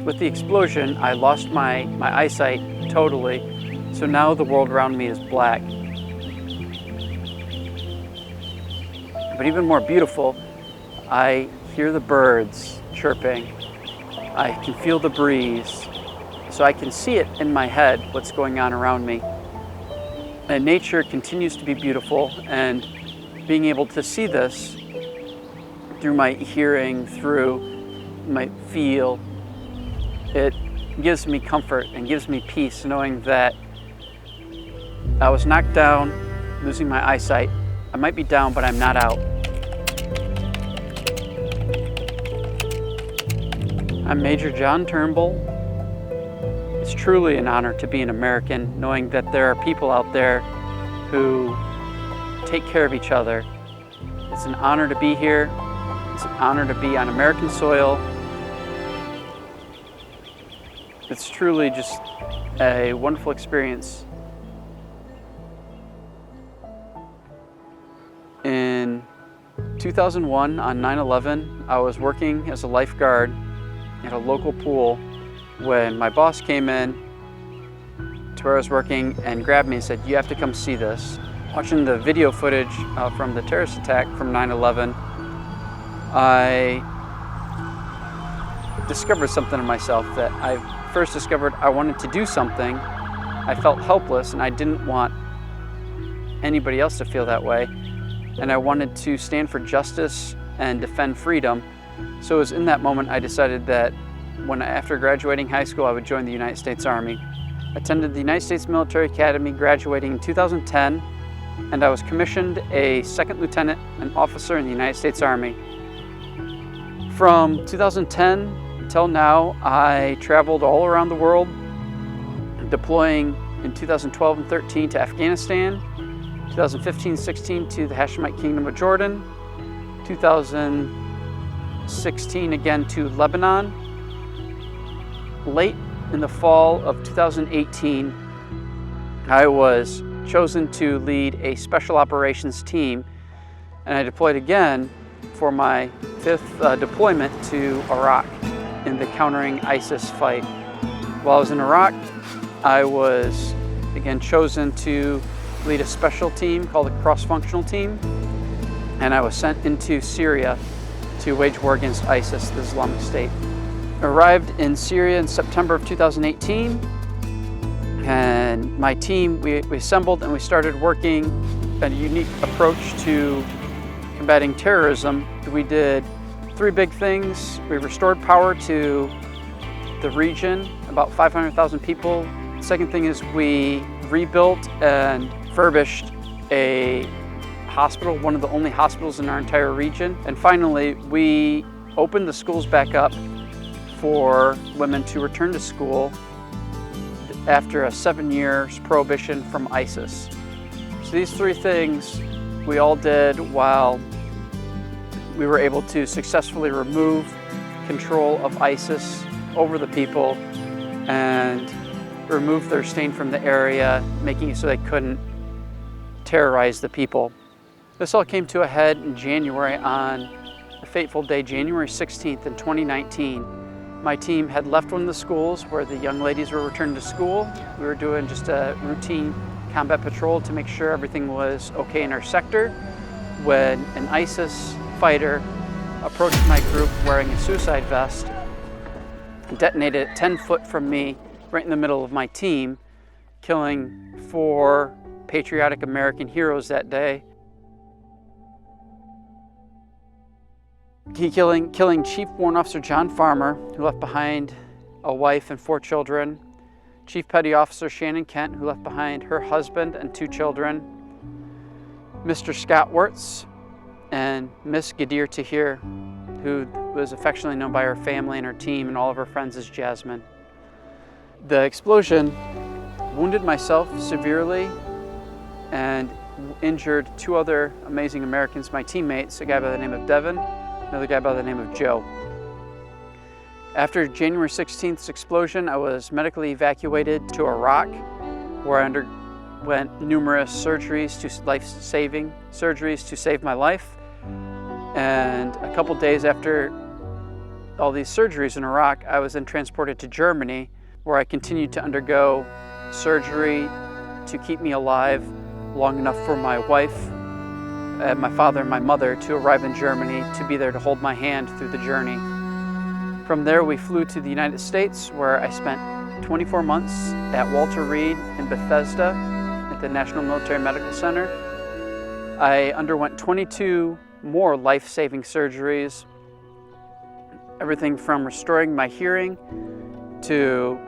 With the explosion, I lost my eyesight totally, so now the world around me is black. But even more beautiful, I hear the birds chirping. I can feel the breeze, so I can see it in my head, what's going on around me. And nature continues to be beautiful, and being able to see this through my hearing, through my feel, it gives me comfort and gives me peace knowing that I was knocked down, losing my eyesight. I might be down, but I'm not out. I'm Major John Turnbull. It's truly an honor to be an American, knowing that there are people out there who take care of each other. It's an honor to be here. It's an honor to be on American soil. It's truly just a wonderful experience. In 2001, on 9/11, I was working as a lifeguard at a local pool when my boss came in to where I was working and grabbed me and said, "You have to come see this." Watching the video footage from the terrorist attack from 9/11, I discovered something in myself that I first discovered. I wanted to do something. I felt helpless and I didn't want anybody else to feel that way. And I wanted to stand for justice and defend freedom. So it was in that moment I decided that after graduating high school, I would join the United States Army. Attended the United States Military Academy, graduating in 2010, and I was commissioned a second lieutenant, an officer in the United States Army. From 2010 until now, I traveled all around the world, deploying in 2012 and 13 to Afghanistan, 2015-16 to the Hashemite Kingdom of Jordan, 2016 again to Lebanon. Late in the fall of 2018, I was chosen to lead a special operations team, and I deployed again for my 5th deployment to Iraq in the countering ISIS fight. While I was in Iraq, I was again chosen to lead a special team called a cross-functional team, and I was sent into Syria to wage war against ISIS, the Islamic State. Arrived in Syria in September of 2018, and my team, we assembled and we started working a unique approach to combating terrorism. We did 3 big things. We restored power to the region, about 500,000 people. The second thing is we rebuilt and refurbished a hospital, one of the only hospitals in our entire region. And finally, we opened the schools back up for women to return to school after a 7 years prohibition from ISIS. So these 3 things we all did while we were able to successfully remove control of ISIS over the people and remove their stain from the area, making it so they couldn't terrorize the people. This all came to a head in January on the fateful day, January 16th in 2019. My team had left one of the schools where the young ladies were returning to school. We were doing just a routine combat patrol to make sure everything was okay in our sector when an ISIS fighter approached my group wearing a suicide vest and detonated it 10 foot from me right in the middle of my team, killing 4 patriotic American heroes that day. Killing Chief Warrant Officer John Farmer, who left behind a wife and 4 children, Chief Petty Officer Shannon Kent, who left behind her husband and 2 children, Mr. Scott Wirtz, and Miss Gadir Tahir, who was affectionately known by her family and her team and all of her friends as Jasmine. The explosion wounded myself severely and injured 2 other amazing Americans, my teammates, a guy by the name of Devin, another guy by the name of Joe. After January 16th's explosion, I was medically evacuated to Iraq, where I underwent numerous surgeries, life-saving surgeries to save my life. And a couple days after all these surgeries in Iraq, I was then transported to Germany, where I continued to undergo surgery to keep me alive long enough for my wife, my father and my mother to arrive in Germany to be there to hold my hand through the journey. From there, we flew to the United States, where I spent 24 months at Walter Reed in Bethesda at the National Military Medical Center. I underwent 22 more life-saving surgeries, everything from restoring my hearing to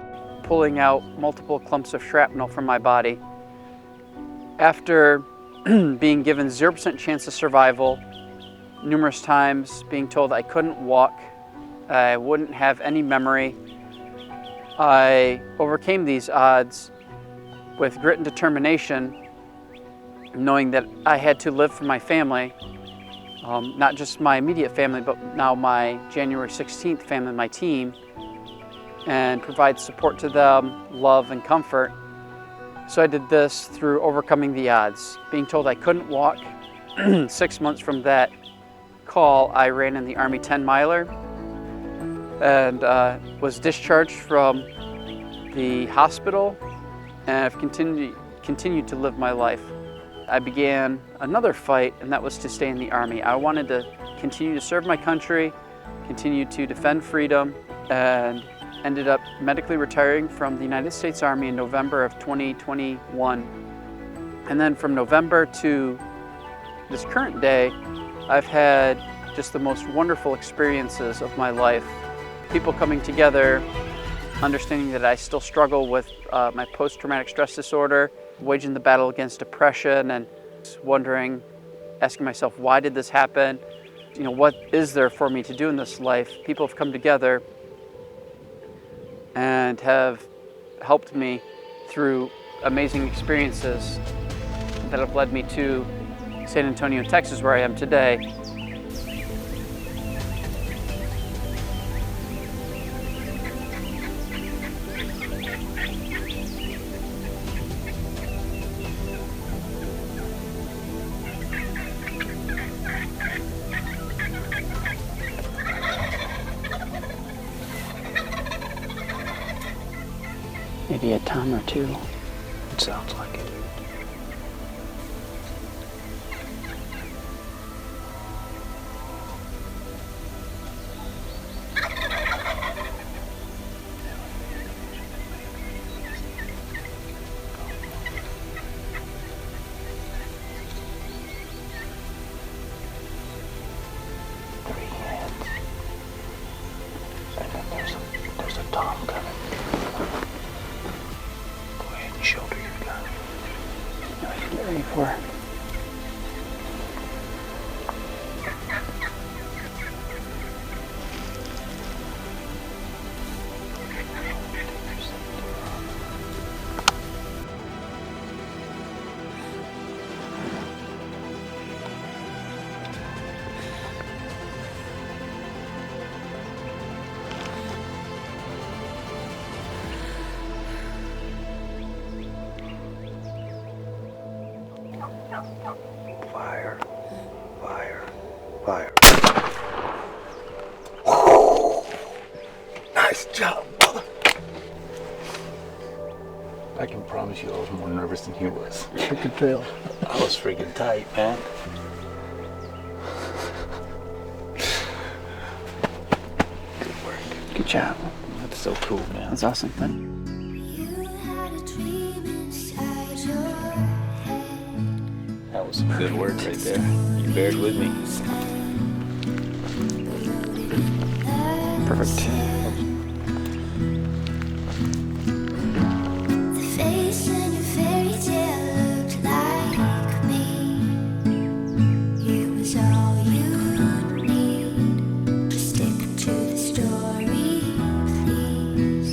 pulling out multiple clumps of shrapnel from my body. After being given 0% chance of survival, numerous times being told I couldn't walk, I wouldn't have any memory, I overcame these odds with grit and determination, knowing that I had to live for my family, not just my immediate family, but now my January 16th family, my team, and provide support to them, love and comfort. So I did this through overcoming the odds. Being told I couldn't walk, 6 months from that call, I ran in the Army 10-miler and was discharged from the hospital, and I've continued to live my life. I began another fight, and that was to stay in the Army. I wanted to continue to serve my country, continue to defend freedom, and ended up medically retiring from the United States Army in November of 2021. And then from November to this current day, I've had just the most wonderful experiences of my life. People coming together, understanding that I still struggle with my post-traumatic stress disorder, waging the battle against depression, and wondering, asking myself, why did this happen? You know, what is there for me to do in this life? People have come together and have helped me through amazing experiences that have led me to San Antonio, Texas, where I am today. Maybe a ton or two. It sounds like it. There's a Tom coming. Go ahead and shoulder your gun. Get ready for it. Fire, fire, fire. Nice job, brother. I can promise you I was more nervous than he was. I could tell. I was freaking tight, man. Good work. Good job. That's so cool, man. That's awesome, man. That was some good work right there. You bared with me. Perfect. The face in your fairy tale looked like me. It was all you need to stick to the story, please.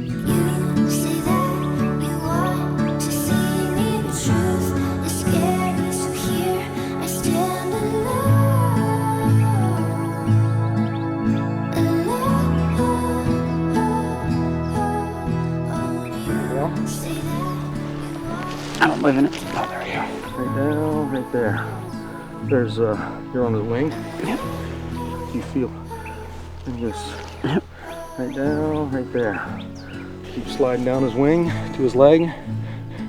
You say that you want to see me, but truth is scary, so here I stand alone. I don't live in it. Oh, there we go. Right down, right there. There's, you're on the wing? Yep. you feel. Look at this. Right down, right there. Keep sliding down his wing to his leg.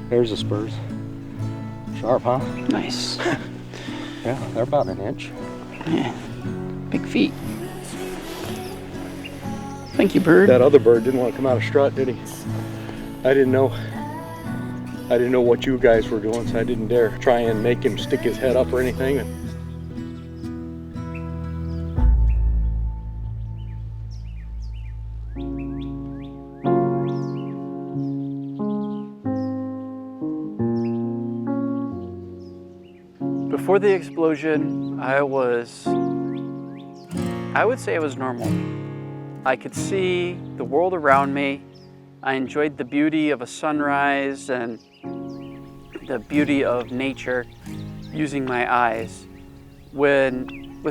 There's the spurs. Sharp, huh? Nice. Yeah, they're about an inch. Yeah. Big feet. Thank you, bird. That other bird didn't want to come out of strut, did he? I didn't know what you guys were doing, so I didn't dare try and make him stick his head up or anything. Before the explosion, I would say I was normal. I could see the world around me. I enjoyed the beauty of a sunrise and the beauty of nature using my eyes. With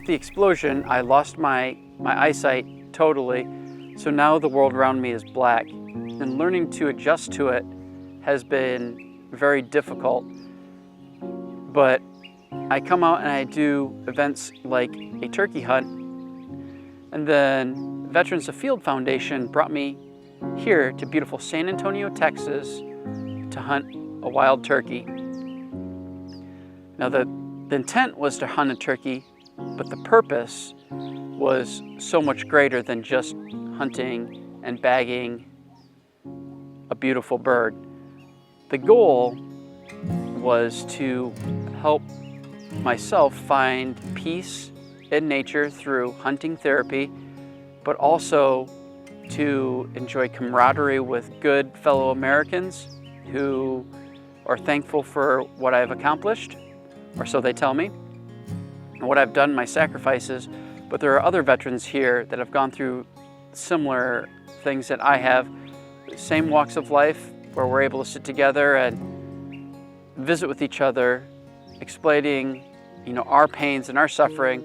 the explosion, I lost my eyesight totally, so now the world around me is black. And learning to adjust to it has been very difficult. But I come out and I do events like a turkey hunt, and then Veterans of Field Foundation brought me here to beautiful San Antonio, Texas to hunt a wild turkey. Now the intent was to hunt a turkey, but the purpose was so much greater than just hunting and bagging a beautiful bird. The goal was to help myself find peace in nature through hunting therapy, but also to enjoy camaraderie with good fellow Americans who are thankful for what I've accomplished, or so they tell me, and what I've done, my sacrifices. But there are other veterans here that have gone through similar things that I have, same walks of life, where we're able to sit together and visit with each other, explaining, our pains and our suffering,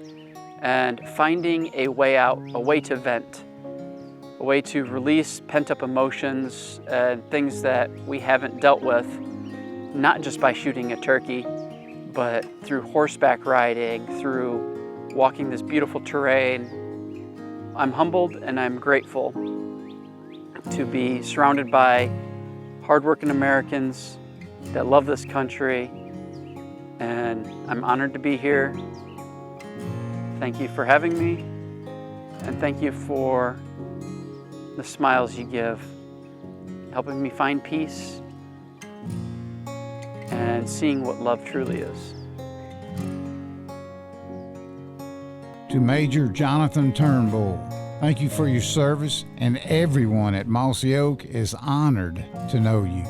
and finding a way out, a way to vent, a way to release pent-up emotions and things that we haven't dealt with, not just by shooting a turkey, but through horseback riding, through walking this beautiful terrain. I'm humbled and I'm grateful to be surrounded by hardworking Americans that love this country, and I'm honored to be here. Thank you for having me, and thank you for the smiles you give, helping me find peace and seeing what love truly is. To Major Jonathan Turnbull, thank you for your service, and everyone at Mossy Oak is honored to know you.